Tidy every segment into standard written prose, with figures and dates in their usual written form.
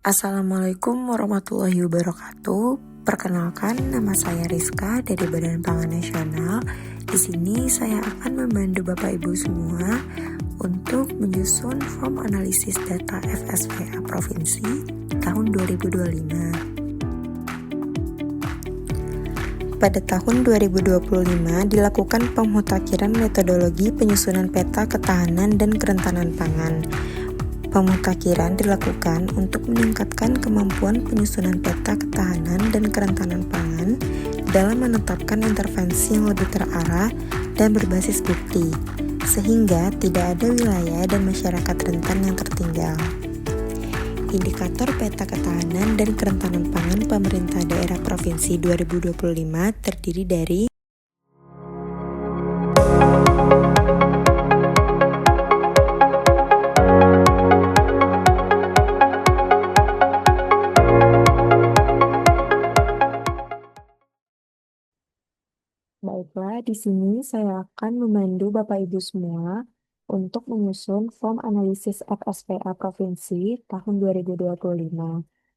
Assalamualaikum warahmatullahi wabarakatuh. Perkenalkan, nama saya Rizka dari Badan Pangan Nasional. Di sini saya akan membantu Bapak Ibu semua untuk menyusun form analisis data FSPA Provinsi tahun 2025. Pada tahun 2025 dilakukan pemutakhiran metodologi penyusunan peta ketahanan dan kerentanan pangan. Pemutakhiran dilakukan untuk meningkatkan kemampuan penyusunan peta ketahanan dan kerentanan pangan dalam menetapkan intervensi yang lebih terarah dan berbasis bukti, sehingga tidak ada wilayah dan masyarakat rentan yang tertinggal. Indikator peta ketahanan dan kerentanan pangan pemerintah daerah provinsi 2025 terdiri dari Baiklah, di sini saya akan membantu Bapak Ibu semua untuk menyusun form analisis FSPA Provinsi tahun 2025.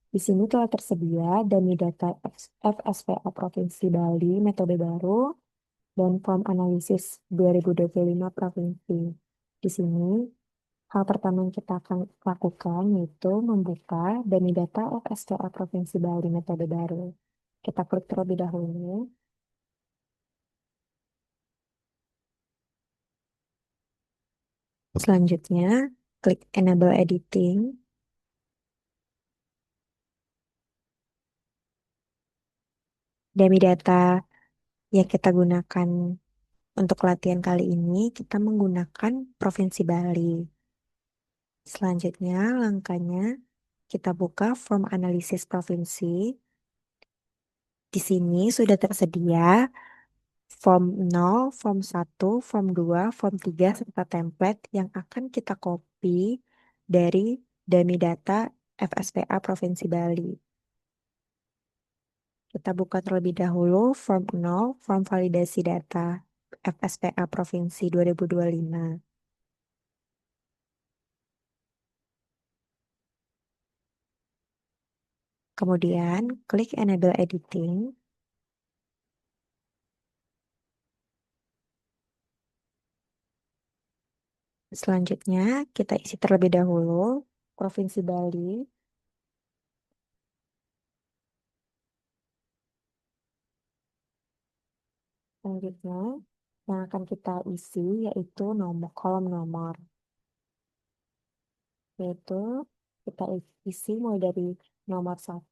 Di sini telah tersedia dummy data FSPA Provinsi Bali metode baru dan form analisis 2025 Provinsi. Di sini, hal pertama yang kita akan lakukan yaitu membuka dummy data FSPA Provinsi Bali metode baru. Kita klik terlebih dahulu. Selanjutnya, klik Enable Editing. Dummy data yang kita gunakan untuk latihan kali ini, kita menggunakan Provinsi Bali. Selanjutnya, langkahnya kita buka form analisis provinsi. Di sini sudah tersedia form 0, form 1, form 2, form 3, serta template yang akan kita copy dari dummy data FSPA Provinsi Bali. Kita buka terlebih dahulu form 0, form validasi data FSPA Provinsi 2025. Kemudian, klik Enable Editing. Selanjutnya, kita isi terlebih dahulu Provinsi Bali. Selanjutnya, yang akan kita isi yaitu kolom nomor. Yaitu kita isi mulai dari nomor 1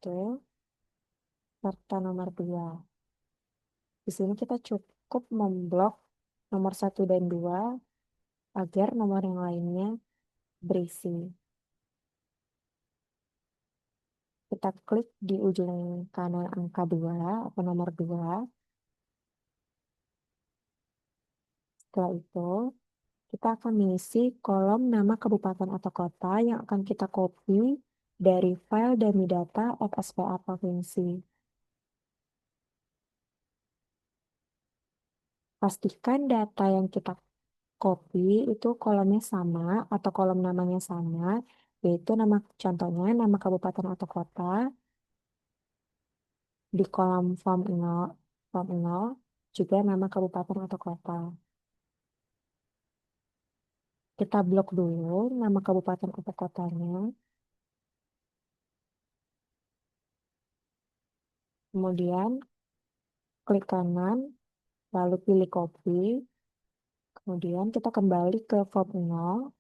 serta nomor 2. Di sini kita cukup memblok nomor 1 dan 2 agar nomor yang lainnya berisi. Kita klik di ujung kanan angka 2 atau nomor 2. Setelah itu, kita akan mengisi kolom nama kabupaten atau kota yang akan kita copy dari file dummy data FSPA Provinsi. Pastikan data yang kita copy itu kolomnya sama atau kolom namanya sama, yaitu contohnya nama kabupaten atau kota di kolom form 0 juga nama kabupaten atau kota. Kita blok dulu nama kabupaten atau kotanya. Kemudian klik kanan, lalu pilih copy. Kemudian kita kembali ke form 0.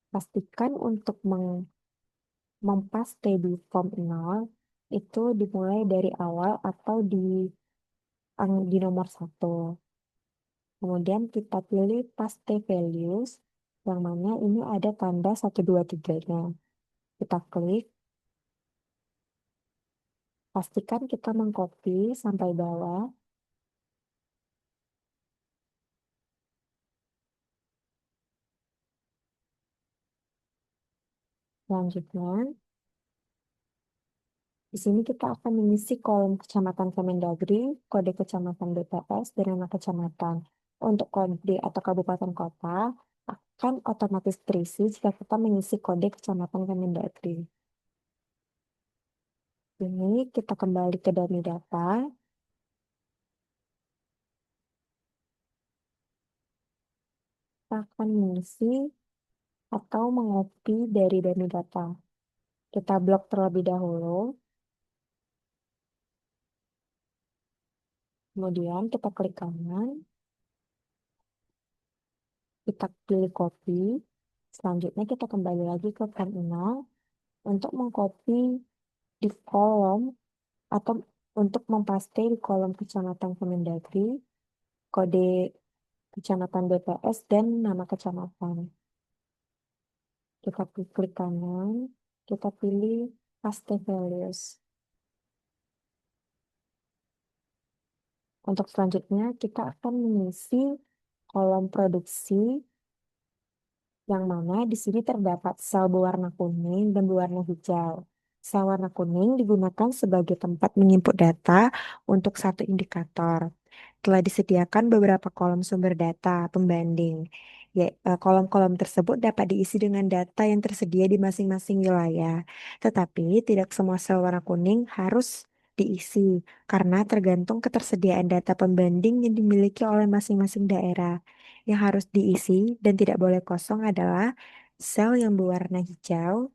Pastikan untuk mempaste di form 0 itu dimulai dari awal atau di nomor 1. Kemudian kita pilih paste values, yang mana ini ada tanda 1, 2, 3-nya. Kita klik. Pastikan kita mengcopy sampai bawah. Selanjutnya, di sini kita akan mengisi kolom kecamatan Kemendagri, kode kecamatan BPS, dan nama kecamatan. Untuk kode atau kabupaten kota, akan otomatis terisi jika kita mengisi kode kecamatan Kemendagri. Ini kita kembali ke dummy data. Kita akan mengisi atau mengcopy dari dummy data. Kita blok terlebih dahulu. Kemudian kita klik kanan. Kita pilih copy. Selanjutnya kita kembali lagi ke form 0 untuk mengcopy di kolom atau untuk mempaste di kolom kecamatan Kemendagri, kode kecamatan BPS, dan nama kecamatan. Kita klik kanan, kita pilih paste values. Untuk selanjutnya, kita akan mengisi kolom produksi yang mana di sini terdapat sel berwarna kuning dan berwarna hijau. Sel warna kuning digunakan sebagai tempat menginput data untuk satu indikator. Telah disediakan beberapa kolom sumber data pembanding. Kolom-kolom tersebut dapat diisi dengan data yang tersedia di masing-masing wilayah. Tetapi tidak semua sel warna kuning harus diisi karena tergantung ketersediaan data pembanding yang dimiliki oleh masing-masing daerah. Yang harus diisi dan tidak boleh kosong adalah sel yang berwarna hijau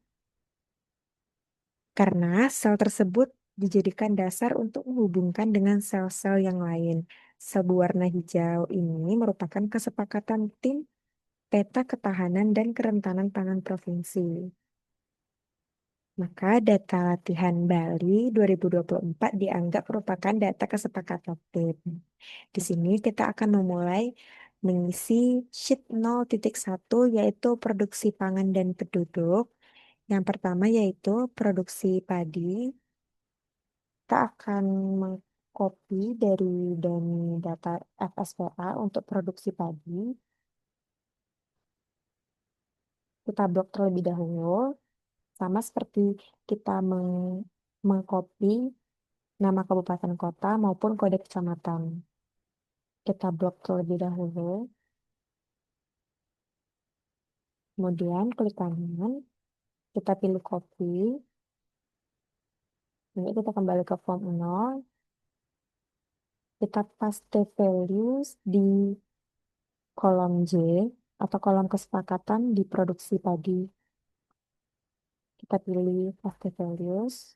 karena sel tersebut dijadikan dasar untuk menghubungkan dengan sel-sel yang lain. Sel berwarna hijau ini merupakan kesepakatan tim peta ketahanan dan kerentanan pangan provinsi. Maka data latihan Bali 2024 dianggap merupakan data kesepakatan tim. Di sini kita akan memulai mengisi sheet 0.1 yaitu produksi pangan dan penduduk. Yang pertama yaitu produksi padi. Kita akan mengcopy dari data FSPA untuk produksi padi. Kita blok terlebih dahulu. Sama seperti kita mengcopy nama kabupaten kota maupun kode kecamatan. Kita blok terlebih dahulu. Kemudian klik kanan. Kita pilih copy. Ini kita kembali ke form 0. Kita paste values di kolom J atau kolom kesepakatan di produksi padi. Kita pilih paste values.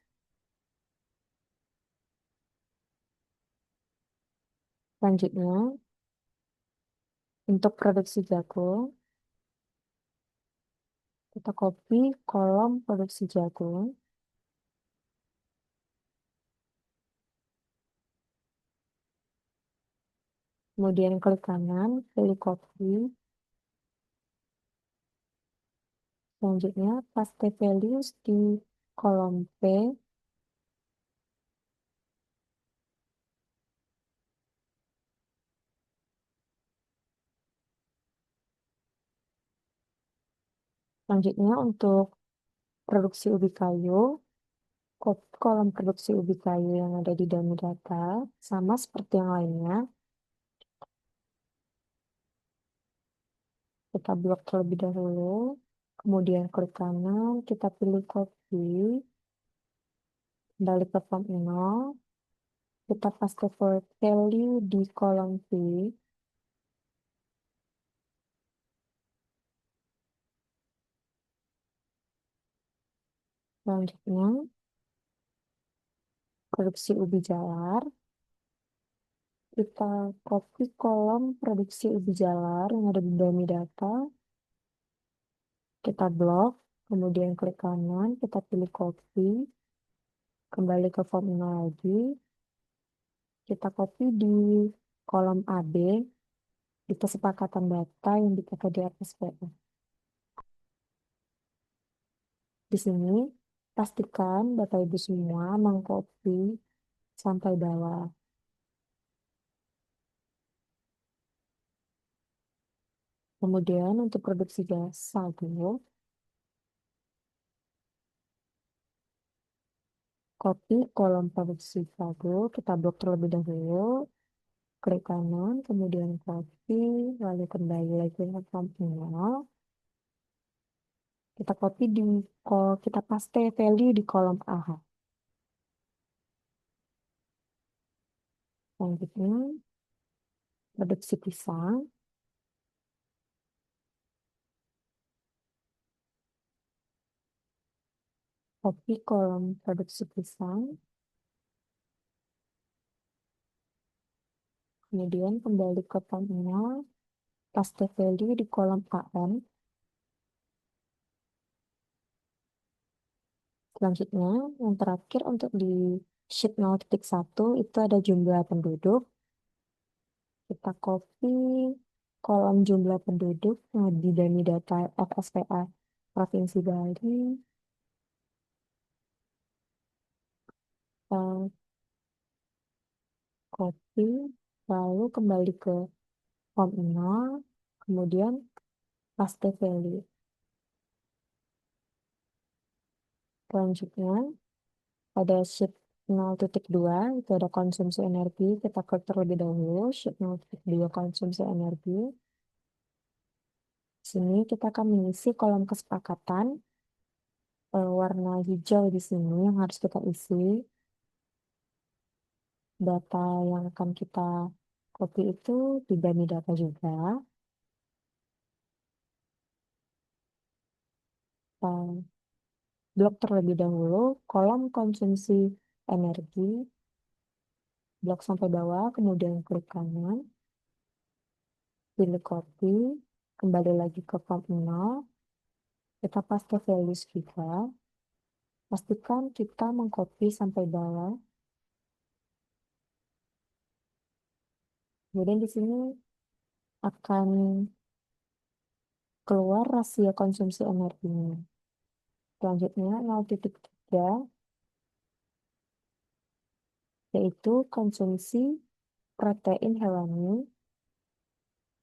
Selanjutnya, untuk produksi jagung, kita copy kolom produksi jagung. Kemudian klik kanan, pilih copy. Selanjutnya, paste values di kolom P. Selanjutnya, untuk produksi ubi kayu, kolom produksi ubi kayu yang ada di dalam data, sama seperti yang lainnya. Kita blok terlebih dahulu. Kemudian klik kanan, kita pilih copy. Kembali ke form 0. Kita paste value di kolom P. Selanjutnya, produksi ubi jalar. Kita copy kolom produksi ubi jalar yang ada di dalam data. Kita blok, kemudian klik kanan, kita pilih copy. Kembali ke form 0 lagi. Kita copy di kolom AB di kesepakatan data yang dipakai di RSPO. Di sini, pastikan Bapak Ibu semua mengcopy sampai bawah. Kemudian untuk produksi gas sagu, copy kolom produksi sagu, kita blok terlebih dahulu. klik kanan, kemudian copy, lalu kembali lagi ke form email. Kita copy kita paste value di kolom A. Selanjutnya, produksi pisang. Copy kolom produksi pisang. Kemudian kembali ke form email, paste value di kolom AN. Selanjutnya, yang terakhir untuk di sheet 0.1 itu ada jumlah penduduk. Kita copy kolom jumlah penduduk di Dani Data FSPA Provinsi Bali. Kita copy, lalu kembali ke form email, kemudian paste value. Selanjutnya, pada sheet 0.2 itu ada konsumsi energi. Kita klik terlebih dahulu sheet 0.2 konsumsi energi. Sini kita akan mengisi kolom kesepakatan warna hijau di sini yang harus kita isi. Data yang akan kita copy itu tidak data juga. Kita blok terlebih dahulu kolom konsumsi energi, blok sampai bawah, kemudian klik kanan, pilih copy, kembali lagi ke form 0, kita paste values kita, pastikan kita mengcopy sampai bawah. Kemudian di sini akan keluar rasio konsumsi energinya. Selanjutnya 0.3 yaitu konsumsi protein hewani.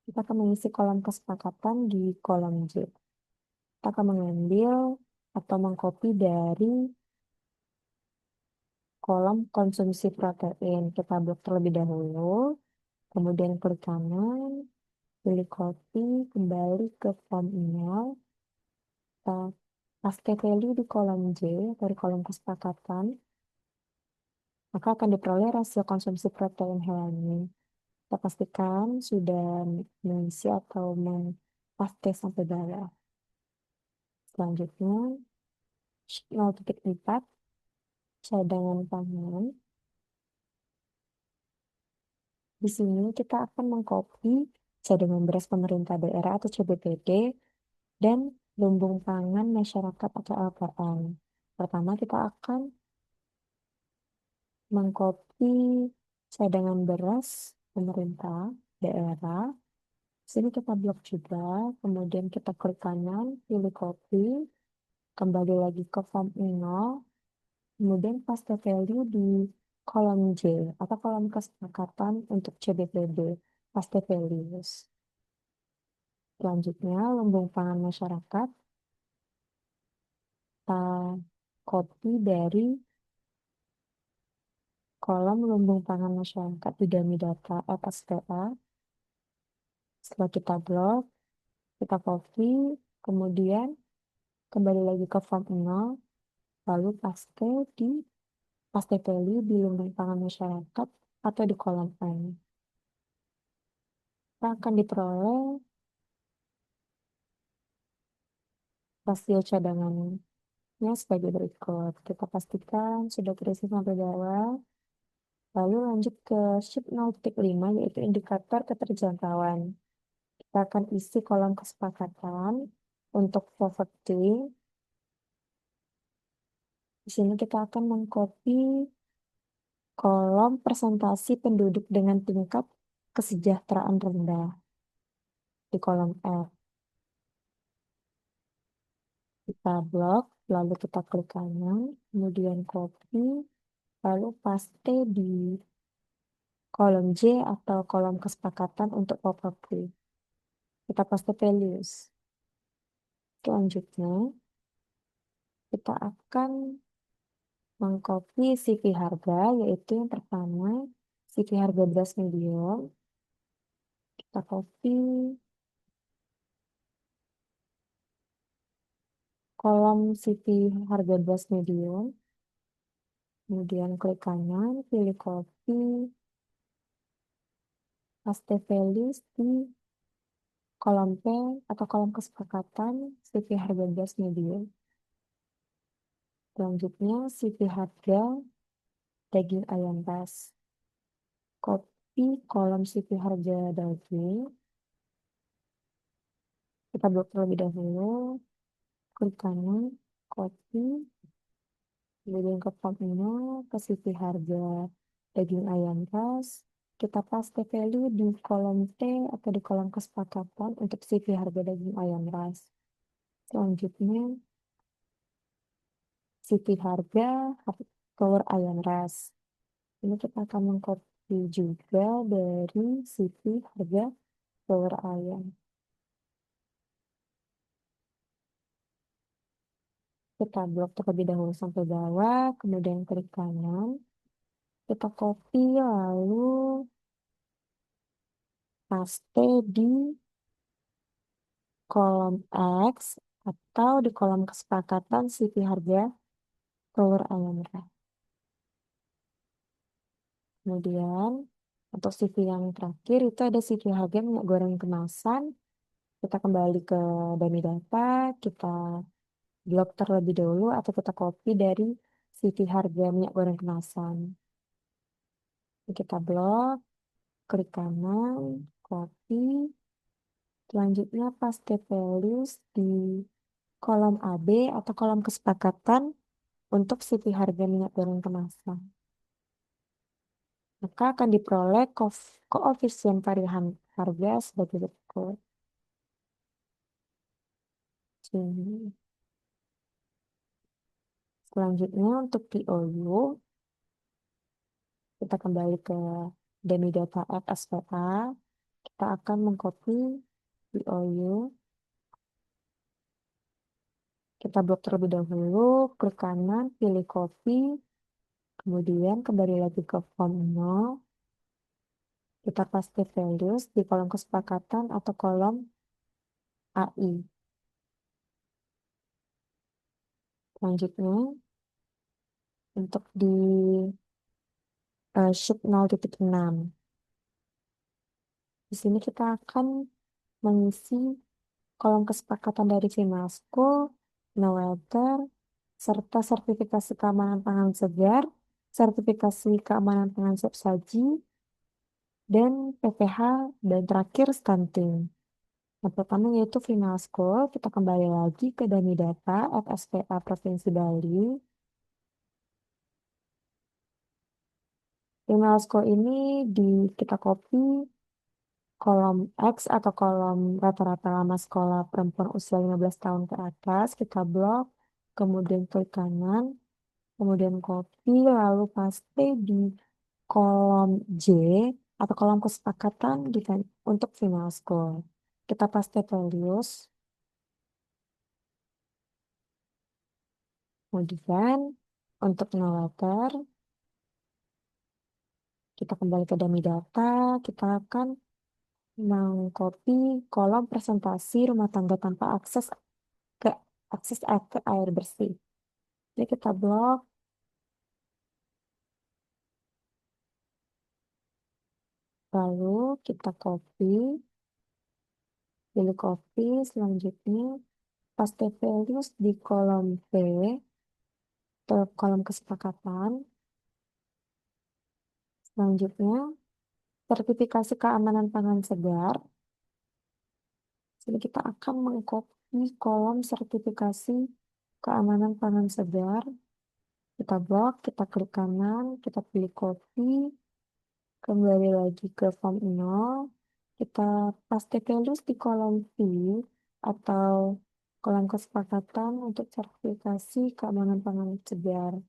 Kita akan mengisi kolom kesepakatan di kolom J. Kita akan mengambil atau mengcopy dari kolom konsumsi protein. Kita blok terlebih dahulu, kemudian klik kanan, pilih copy, kembali ke form email. Kita paste value di kolom J dari kolom kesepakatan. Maka akan diperoleh rasio konsumsi protein hewani. Kita pastikan sudah mengisi atau paste sampai bawah. Selanjutnya, 0.4 cadangan pangan. Di sini kita akan mengcopy cadangan beras pemerintah daerah atau CBPD dan lumbung pangan masyarakat atau LPM. Pertama kita akan mengcopy cadangan beras pemerintah daerah. Sini kita blok juga, kemudian kita klik kanan, pilih copy, kembali lagi ke form email, kemudian paste value di kolom J atau kolom kesepakatan untuk CBPD, paste values. Selanjutnya, lumbung pangan masyarakat, kita copy dari kolom lumbung pangan masyarakat di Dami Data FSPA. Setelah kita blok, kita copy, kemudian kembali lagi ke form 0, lalu paste value di lumbung pangan masyarakat atau di kolom N. Kita akan diperoleh rasio cadangannya sebagai berikut. Kita pastikan sudah terisi sampai bawah. Lalu lanjut ke sheet 0.5 yaitu indikator keterjangkauan. Kita akan isi kolom kesepakatan untuk poverty. Di sini kita akan mengcopy kolom presentasi penduduk dengan tingkat kesejahteraan rendah di kolom F. Kita blok, lalu kita klik kanan, kemudian copy, lalu paste di kolom J atau kolom kesepakatan untuk poverty. Kita paste values. Selanjutnya, kita akan mengcopy CV harga, yaitu yang pertama CV harga beras medium, kita copy kolom CV harga beras medium, kemudian klik kanan, pilih copy, paste values di kolom P atau kolom kesepakatan CV harga beras medium. Selanjutnya CV harga daging ayam ras. Copy kolom CV harga daging. Kita blok terlebih dahulu. Klik kanan, copy. Kemudian ke formnya, ke CV harga daging ayam ras. Kita paste value di kolom T atau di kolom kesepakatan untuk CV harga daging ayam ras. Selanjutnya, CV harga telur ayam ras. Ini kita akan mengcopy juga dari CV harga telur ayam. Kita blok terlebih dahulu sampai bawah, kemudian klik kanan. Kita copy lalu paste di kolom X atau di kolom kesepakatan CV harga telur ayam ras. Kemudian untuk CV yang terakhir itu ada CV harga minyak goreng kemasan. Kita kembali ke dummy data, kita blok terlebih dahulu atau kita copy dari CV harga minyak goreng kemasan. Kita blok, klik kanan, copy. Selanjutnya paste values di kolom AB atau kolom kesepakatan untuk CV harga minyak goreng kemasan. Maka akan diperoleh koefisien varian harga sebagai berikut. Sini. Selanjutnya untuk POU, kita kembali ke dummy data FSPA. Kita akan mengcopy POU. Kita blok terlebih dahulu, klik kanan, pilih copy, kemudian kembali lagi ke form 0. Kita paste values di kolom kesepakatan atau kolom AI. Selanjutnya, untuk di sheet 0.6. Di sini kita akan mengisi kolom kesepakatan dari Finasco, Nowater, serta sertifikasi keamanan pangan segar, sertifikasi keamanan pangan siap saji, dan PPH, dan terakhir stunting. Yang pertama yaitu Finasco, kita kembali lagi ke dummy data FSPA Provinsi Bali. Finasco ini kita copy kolom X atau kolom rata-rata lama sekolah perempuan usia 15 tahun ke atas, kita blok, kemudian klik kanan, kemudian copy, lalu paste di kolom J atau kolom kesepakatan untuk final score. Kita paste values, kemudian untuk nolater, kita kembali ke dummy data, kita akan mengcopy kolom presentasi rumah tangga tanpa ke ke air bersih. Jadi kita blok, lalu kita copy, pilih copy, selanjutnya paste values di kolom P, ke kolom kesepakatan. Selanjutnya, sertifikasi keamanan pangan segar. Jadi kita akan mengcopy kolom sertifikasi keamanan pangan segar. Kita blok, kita klik kanan, kita pilih copy, kembali lagi ke form 0, kita paste values di kolom P atau kolom kesepakatan untuk sertifikasi keamanan pangan segar.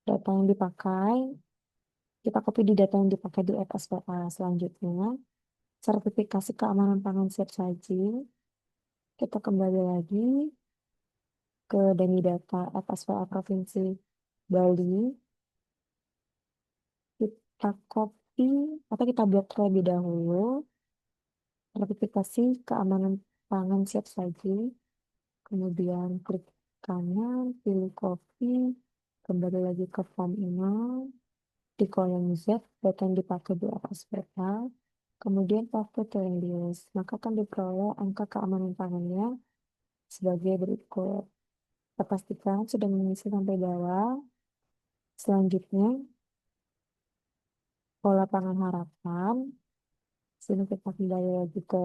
Data yang dipakai, kita copy di data yang dipakai di FSPA. Selanjutnya, sertifikasi keamanan pangan siap saji. Kita kembali lagi ke dummy data FSPA Provinsi Bali, kita copy atau kita blok terlebih dahulu, verifikasi keamanan pangan siap saji, kemudian klik kanan, pilih copy, kembali lagi ke form email, di kolom Z, data yang dipakai di atas peta, kemudian paste trailing list, maka akan diperoleh angka keamanan pangannya sebagai berikut. Kita pastikan sudah mengisi sampai bawah. Selanjutnya, pola pangan harapan. Sini kita kembali lagi ke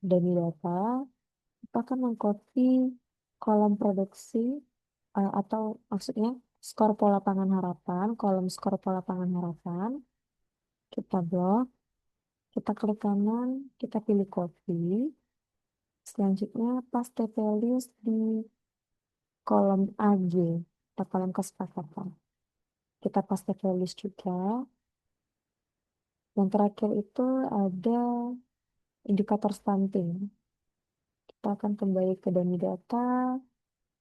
dummy data. Kita akan mengcopy kolom produksi atau maksudnya skor pola pangan harapan, kolom skor pola pangan harapan. Kita blok, kita klik kanan, kita pilih copy. Selanjutnya paste values di kolom AG atau kolom kesepakatan. Kita paste values juga. Yang terakhir itu ada indikator stunting. Kita akan kembali ke dummy data.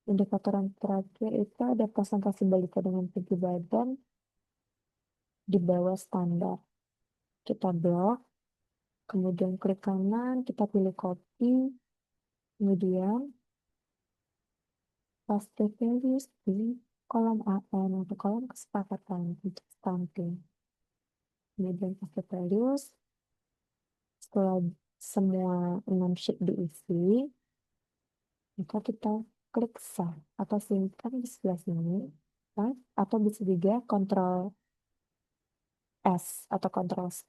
Indikator yang terakhir itu ada presentasi balita dengan tinggi badan di bawah standar. Kita blok, kemudian klik kanan, kita pilih copy, kemudian paste values di kolom AN atau kolom kesepakatan untuk stunting. Kemudian paste values, setelah semua 6 sheet diisi, maka kita klik save atau simpan di sebelah sini, atau bisa juga Ctrl S atau Ctrl S.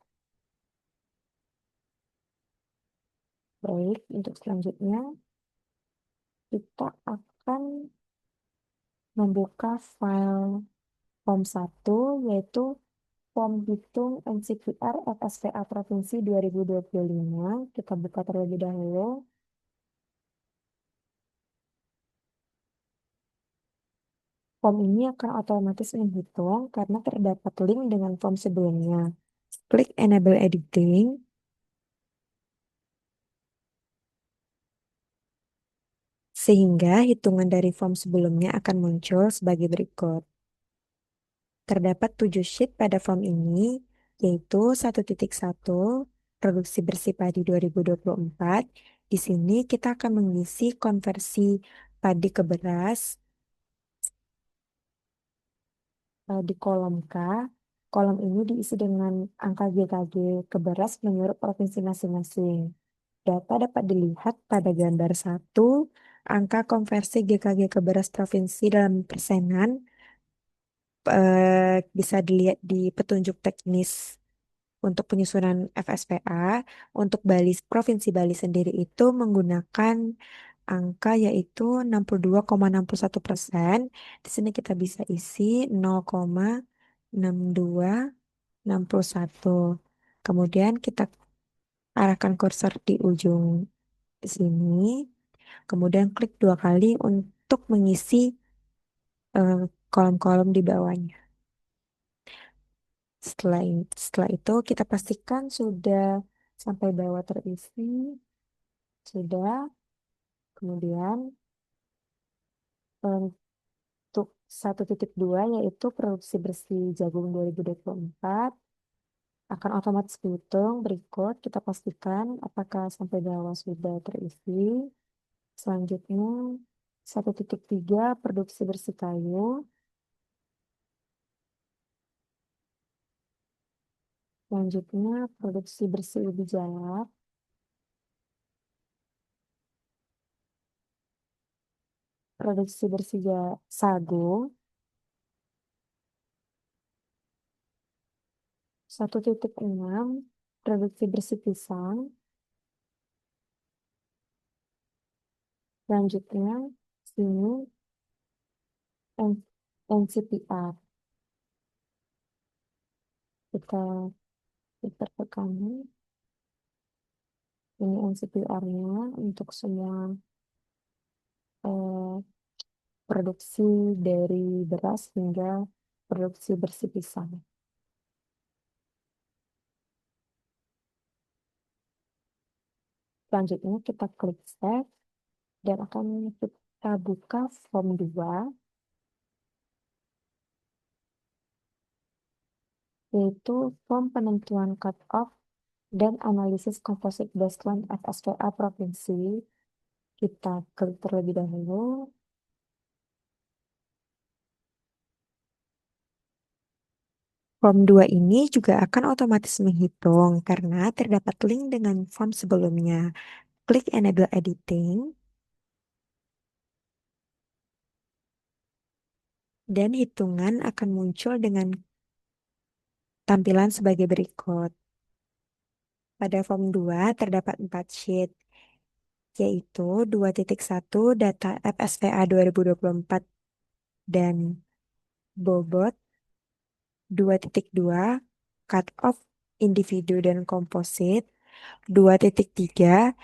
Baik, untuk selanjutnya kita akan membuka file form 1 yaitu form hitung NCQR FSPA Provinsi 2025. Kita buka terlebih dahulu. Form ini akan otomatis menghitung karena terdapat link dengan form sebelumnya. Klik Enable Editing. Sehingga hitungan dari form sebelumnya akan muncul sebagai berikut. Terdapat 7 sheet pada form ini, yaitu 1.1, produksi bersih padi 2024. Di sini kita akan mengisi konversi padi ke beras di kolom K. Kolom ini diisi dengan angka GKG ke beras menurut provinsi masing-masing. Data dapat dilihat pada gambar 1, angka konversi GKG ke beras provinsi dalam persenan bisa dilihat di petunjuk teknis untuk penyusunan FSPA. Untuk Bali, Provinsi Bali sendiri itu menggunakan angka yaitu 62,61%. Di sini kita bisa isi 0,6261. Kemudian kita arahkan kursor di ujung sini. Kemudian klik 2 kali untuk mengisi eh, kolom-kolom di bawahnya. Setelah itu kita pastikan sudah sampai bawah terisi. Sudah. Kemudian untuk 1.2 yaitu produksi bersih jagung 2024 akan otomatis dihitung. Berikut kita pastikan apakah sampai bawah sudah terisi. Selanjutnya 1.3 produksi bersih kayu. Selanjutnya produksi bersih ubi jalap. Produksi bersih sagu. 1.6 produksi bersih pisang. Selanjutnya sini NCPR. Kita putar ke kanan. Ini NCPR-nya untuk semua eh, produksi dari beras hingga produksi bersih pisang. Selanjutnya kita klik save dan akan kita buka form 2. yaitu form penentuan cut-off dan analisis komposit baseline FSVA provinsi. Kita klik terlebih dahulu. Form 2 ini juga akan otomatis menghitung karena terdapat link dengan form sebelumnya. Klik Enable Editing, dan hitungan akan muncul dengan tampilan sebagai berikut. Pada form 2 terdapat 4 sheet, yaitu 2.1 data FSVA 2024 dan bobot, 2.2 cut off individu dan komposit, 2.3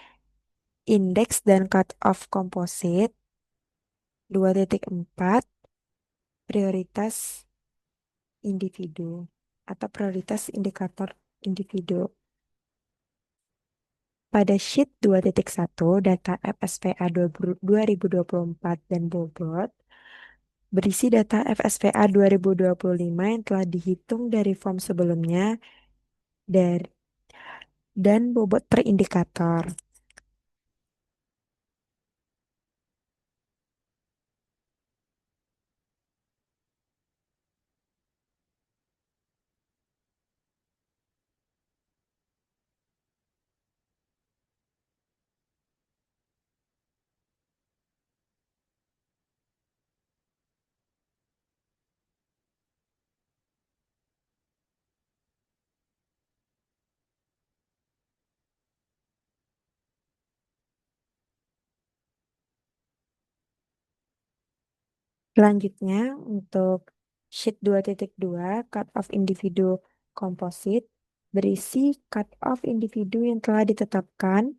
indeks dan cut off komposit, 2.4 prioritas individu atau prioritas indikator individu. Pada sheet 2.1 data FSVA 2024 dan bobot, berisi data FSVA 2025 yang telah dihitung dari form sebelumnya dari, dan bobot per indikator. Selanjutnya, untuk sheet 2.2 cut off individu komposit, berisi cut off individu yang telah ditetapkan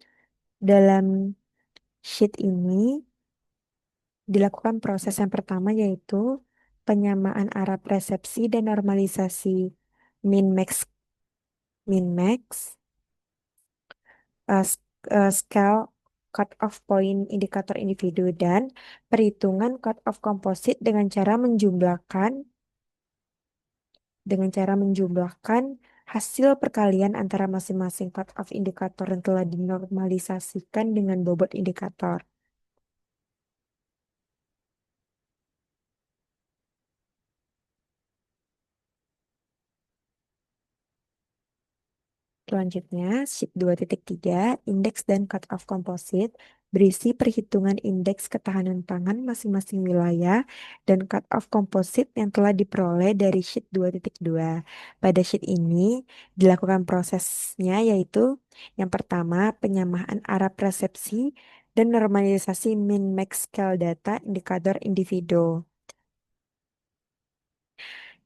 dalam sheet ini. Dilakukan proses yang pertama, yaitu penyamaan arah persepsi dan normalisasi min max scale cut off point indikator individu dan perhitungan cut off komposit dengan cara menjumlahkan hasil perkalian antara masing-masing cut off indikator yang telah dinormalisasikan dengan bobot indikator. Selanjutnya, sheet 2.3, indeks dan cut-off komposit, berisi perhitungan indeks ketahanan pangan masing-masing wilayah dan cut-off komposit yang telah diperoleh dari sheet 2.2. Pada sheet ini, dilakukan prosesnya yaitu yang pertama, penyamaan arah persepsi dan normalisasi min-max scale data indikator individu.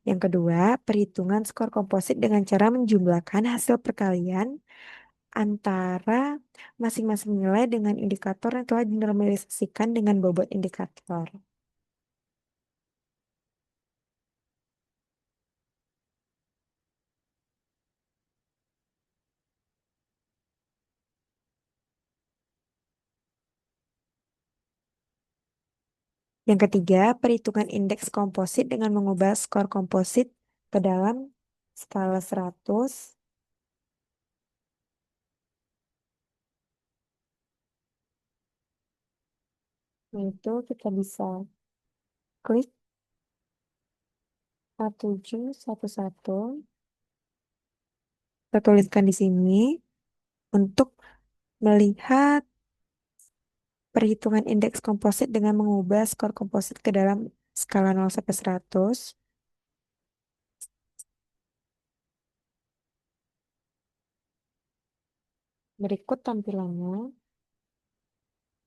Yang kedua, perhitungan skor komposit dengan cara menjumlahkan hasil perkalian antara masing-masing nilai dengan indikator yang telah dinormalisasikan dengan bobot indikator. Yang ketiga, perhitungan indeks komposit dengan mengubah skor komposit ke dalam skala 100. Itu kita bisa klik A711. Kita tuliskan di sini untuk melihat perhitungan indeks komposit dengan mengubah skor komposit ke dalam skala 0 sampai 100. Berikut tampilannya.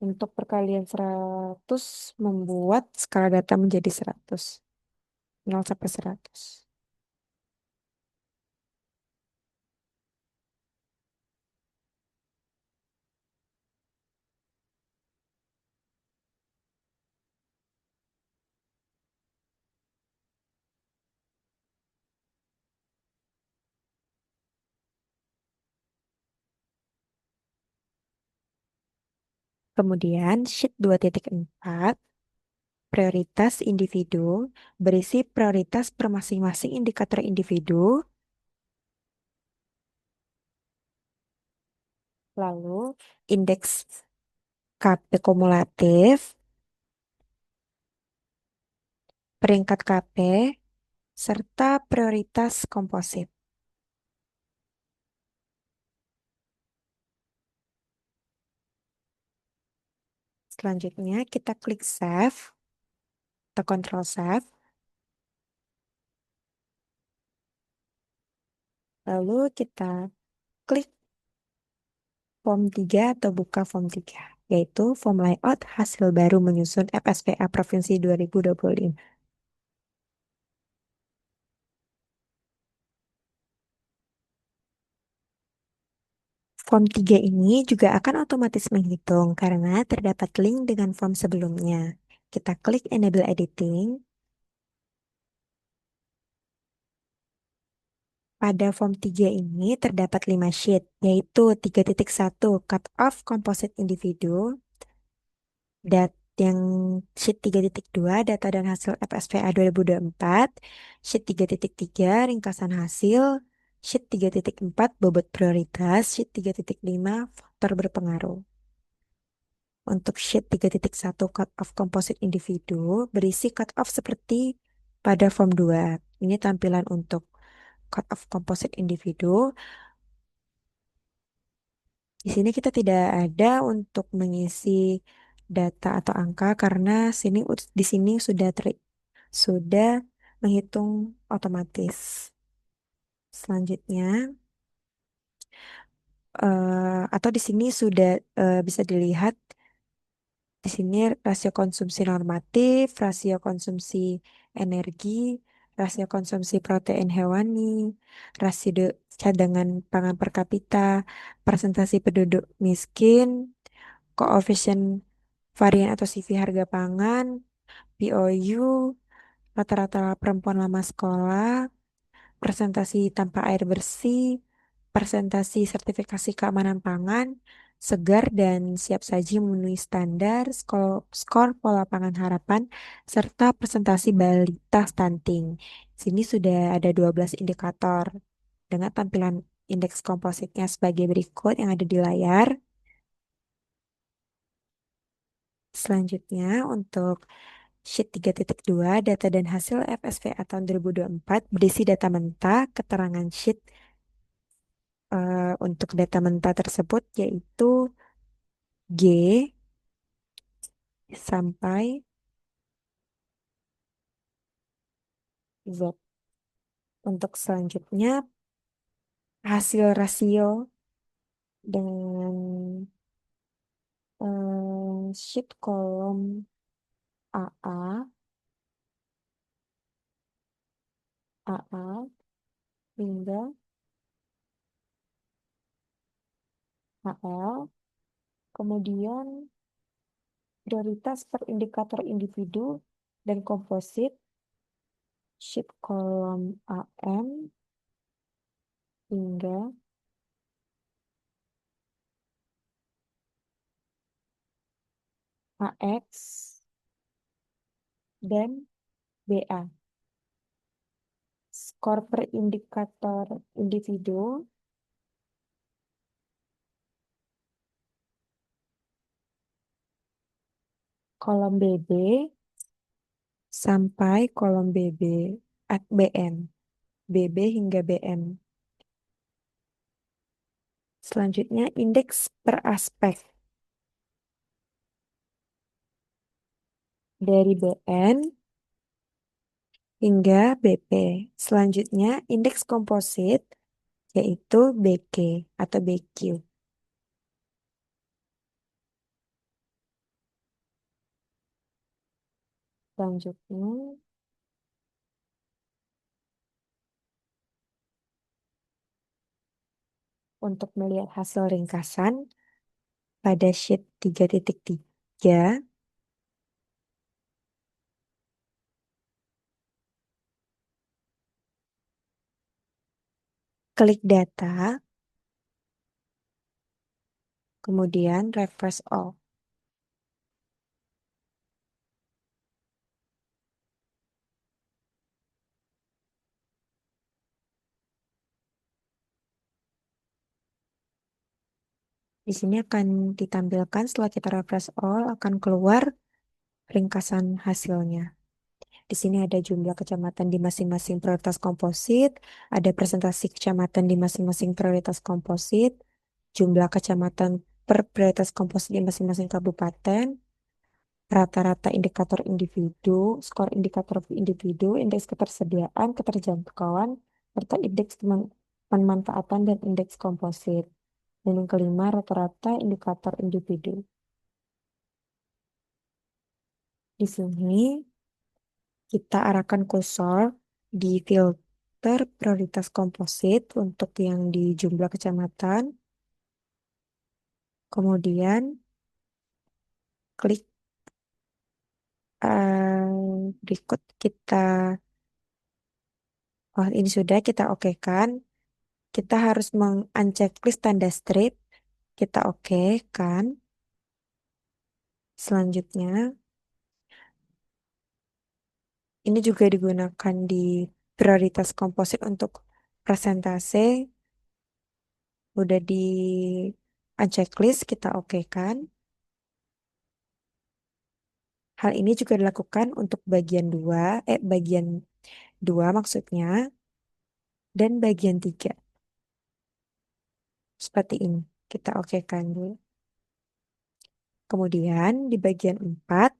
Untuk perkalian 100 membuat skala data menjadi 100. 0 sampai 100. Kemudian sheet 2.4 prioritas individu berisi prioritas per masing-masing indikator individu Lalu indeks KP kumulatif, peringkat KP, serta prioritas komposit. Selanjutnya kita klik save atau control save. Lalu kita klik form 3 atau buka form 3, yaitu form layout hasil baru menyusun FSPA Provinsi 2025. Form 3 ini juga akan otomatis menghitung karena terdapat link dengan form sebelumnya. Kita klik Enable Editing. Pada form 3 ini terdapat 5 sheet, yaitu 3.1 Cut Off Composite Individu, yang sheet 3.2 data dan hasil FSPA 2024, sheet 3.3 ringkasan hasil, sheet 3.4 bobot prioritas, sheet 3.5 faktor berpengaruh. Untuk sheet 3.1 cut off composite individu berisi cut off seperti pada form 2. Ini tampilan untuk cut off composite individu. Di sini kita tidak ada untuk mengisi data atau angka karena di sini sudah menghitung otomatis. Selanjutnya, atau di sini sudah bisa dilihat di sini rasio konsumsi normatif, rasio konsumsi energi, rasio konsumsi protein hewani, rasio cadangan pangan per kapita, presentasi penduduk miskin, koefisien varian atau CV harga pangan, POU, rata-rata perempuan lama sekolah, presentasi tanpa air bersih, presentasi sertifikasi keamanan pangan, segar dan siap saji memenuhi standar, skor pola pangan harapan, serta presentasi balita stunting. Sini sudah ada 12 indikator dengan tampilan indeks kompositnya sebagai berikut yang ada di layar. Selanjutnya untuk Sheet 3.2 data dan hasil FSVA tahun 2024 berisi data mentah, keterangan sheet untuk data mentah tersebut yaitu G sampai Z. Untuk selanjutnya hasil rasio dengan sheet kolom AA, AA hingga HL, kemudian prioritas per indikator individu dan komposit, sheet kolom AM hingga AX dan BA. Skor per indikator individu, kolom BB sampai kolom BM, BB hingga BM. Selanjutnya indeks per aspek dari BN hingga BP. Selanjutnya indeks komposit yaitu BK atau BQ. Selanjutnya untuk melihat hasil ringkasan pada sheet 3.3, klik data, kemudian refresh all. Di sini akan ditampilkan setelah kita refresh all akan keluar ringkasan hasilnya. Di sini ada jumlah kecamatan di masing-masing prioritas komposit, ada presentasi kecamatan di masing-masing prioritas komposit, jumlah kecamatan per prioritas komposit di masing-masing kabupaten, rata-rata indikator individu, skor indikator individu, indeks ketersediaan, keterjangkauan, serta indeks pemanfaatan dan indeks komposit. Dan yang kelima, rata-rata indikator individu. Di sini kita arahkan kursor di filter prioritas komposit untuk yang di jumlah kecamatan. Kemudian klik berikut kita, oh ini sudah kita okekan. Kita harus meng-unchecklist tanda strip. Kita oke kan. Selanjutnya, ini juga digunakan di prioritas komposit untuk presentase. Udah di unchecklist, kita oke kan. Hal ini juga dilakukan untuk bagian 2 maksudnya, dan bagian 3. Seperti ini. Kita oke kan dulu. Kemudian di bagian 4,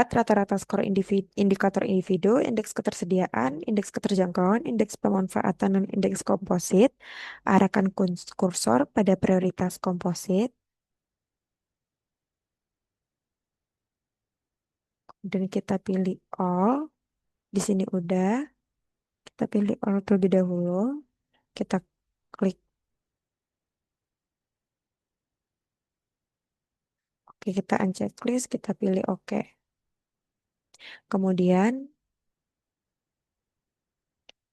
rata-rata skor indikator individu, indeks ketersediaan, indeks keterjangkauan, indeks pemanfaatan, dan indeks komposit. Arahkan kursor pada prioritas komposit. Dan kita pilih all. Di sini udah. Kita pilih all terlebih dahulu. Kita klik. Oke, kita unchecklist. Kita pilih oke. Kemudian,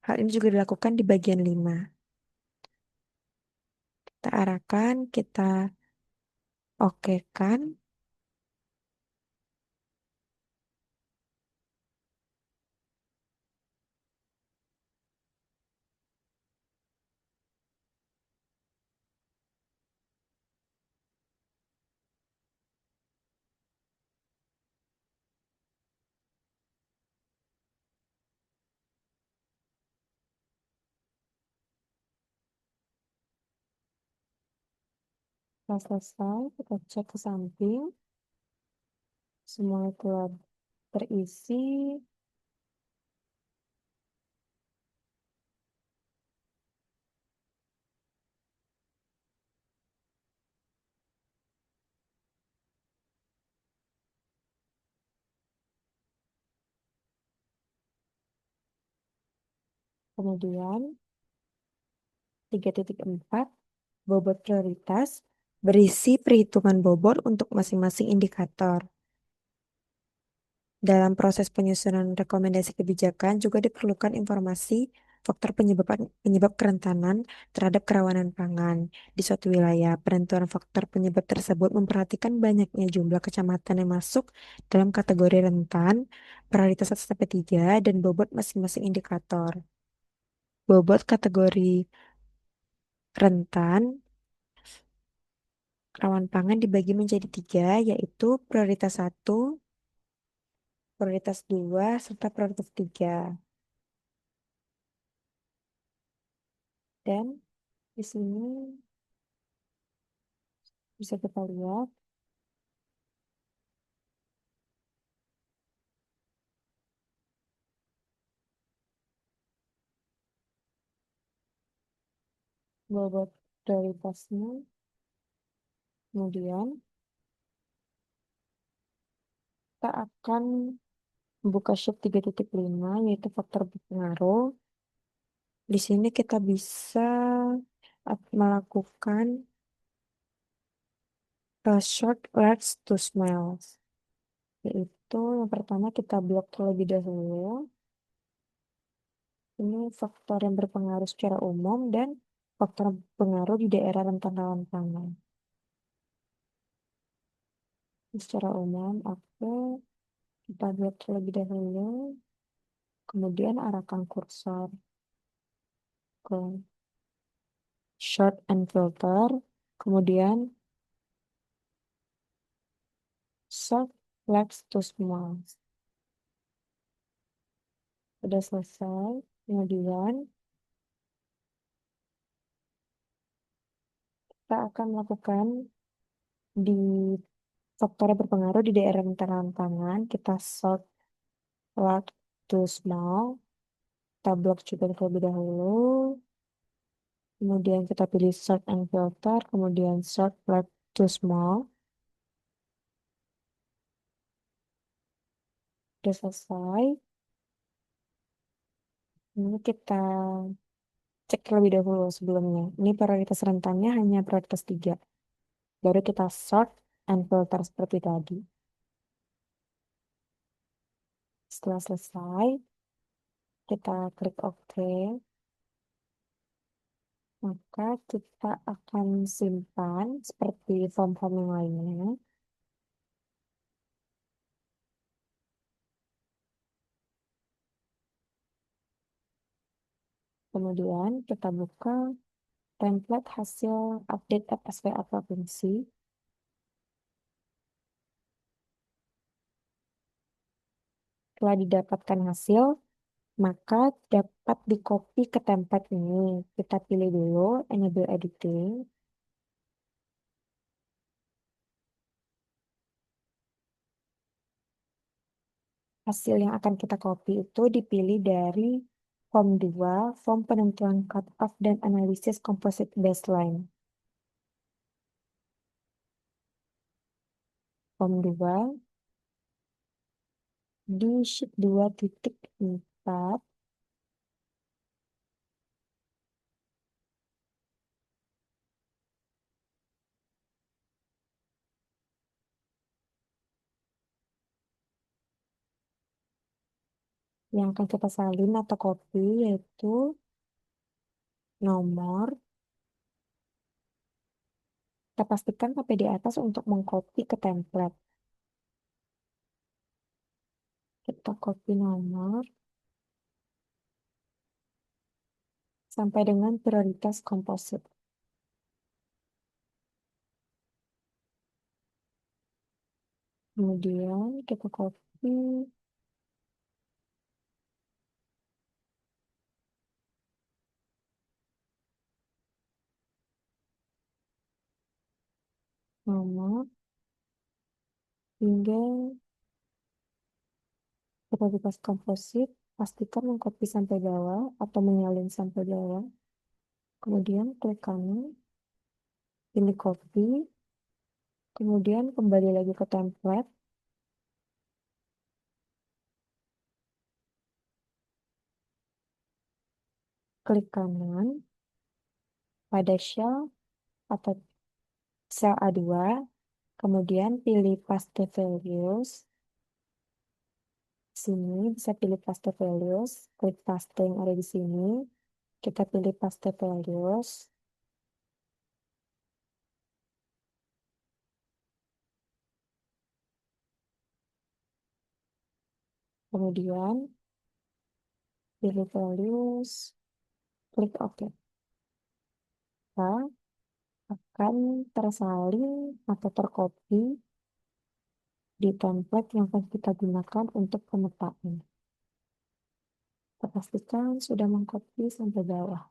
hal ini juga dilakukan di bagian 5. Kita arahkan, kita oke kan. Setelah selesai, kita cek ke samping. Semua telah terisi. Kemudian, 3.4, bobot prioritas berisi perhitungan bobot untuk masing-masing indikator. Dalam proses penyusunan rekomendasi kebijakan juga diperlukan informasi faktor penyebab kerentanan terhadap kerawanan pangan di suatu wilayah. Penentuan faktor penyebab tersebut memperhatikan banyaknya jumlah kecamatan yang masuk dalam kategori rentan, prioritas 1-3, dan bobot masing-masing indikator. Bobot kategori rentan rawan pangan dibagi menjadi 3, yaitu prioritas 1, prioritas 2, serta prioritas 3. Dan di sini bisa kita lihat bobot prioritasnya. Kemudian kita akan membuka sheet 3.5, yaitu faktor berpengaruh. Di sini kita bisa melakukan short, large to small. Yaitu yang pertama kita blok terlebih dahulu. Ini faktor yang berpengaruh secara umum dan faktor berpengaruh di daerah rentan rawan pangan. Secara umum, oke. Kita buat terlebih dahulu, kemudian arahkan kursor ke short and filter, kemudian sort flex to small. Sudah selesai. Kemudian kita akan melakukan di faktor yang berpengaruh di daerah lingkaran tangan. Kita sort large to small. Kita blok juga terlebih dahulu. Kemudian kita pilih sort and filter. Kemudian sort large to small. Sudah selesai. Ini kita cek terlebih dahulu sebelumnya. Ini prioritas rentannya hanya prioritas 3. Baru kita sort and filter seperti tadi. Setelah selesai, kita klik OK. Maka kita akan simpan seperti form-form yang lainnya. Kemudian kita buka template hasil update FSPA provinsi. Setelah didapatkan hasil, maka dapat di-copy ke template ini. Kita pilih dulu Enable Editing. Hasil yang akan kita copy itu dipilih dari Form 2, Form Penentuan Cutoff dan Analisis Composite Baseline. Form 2 di sheet 2.4 yang akan kita salin atau copy yaitu nomor. Kita pastikan sampai di atas untuk mengcopy ke template. Kita copy nomor sampai dengan prioritas komposit. Kemudian kita copy nomor hingga prioritas komposit. Pastikan mengcopy sampai bawah atau menyalin sampai bawah. Kemudian klik kanan, pilih copy. Kemudian kembali lagi ke template. Klik kanan pada cell atau sel A2. Kemudian pilih paste values. Sini bisa pilih paste values. Klik paste yang ada di sini. Kita pilih paste values. Kemudian pilih values. Klik OK. Nah, akan tersalin atau tercopy di template yang akan kita gunakan untuk pemetaan. Kita pastikan sudah mengcopy sampai bawah.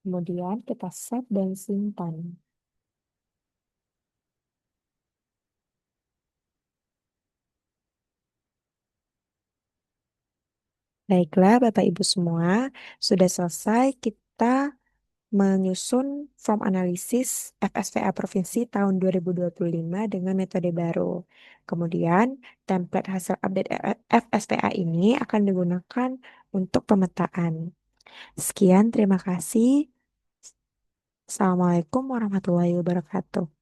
Kemudian kita save dan simpan. Baiklah, Bapak Ibu semua, sudah selesai kita menyusun form analisis FSVA Provinsi tahun 2025 dengan metode baru. Kemudian, template hasil update FSVA ini akan digunakan untuk pemetaan. Sekian, terima kasih. Assalamualaikum warahmatullahi wabarakatuh.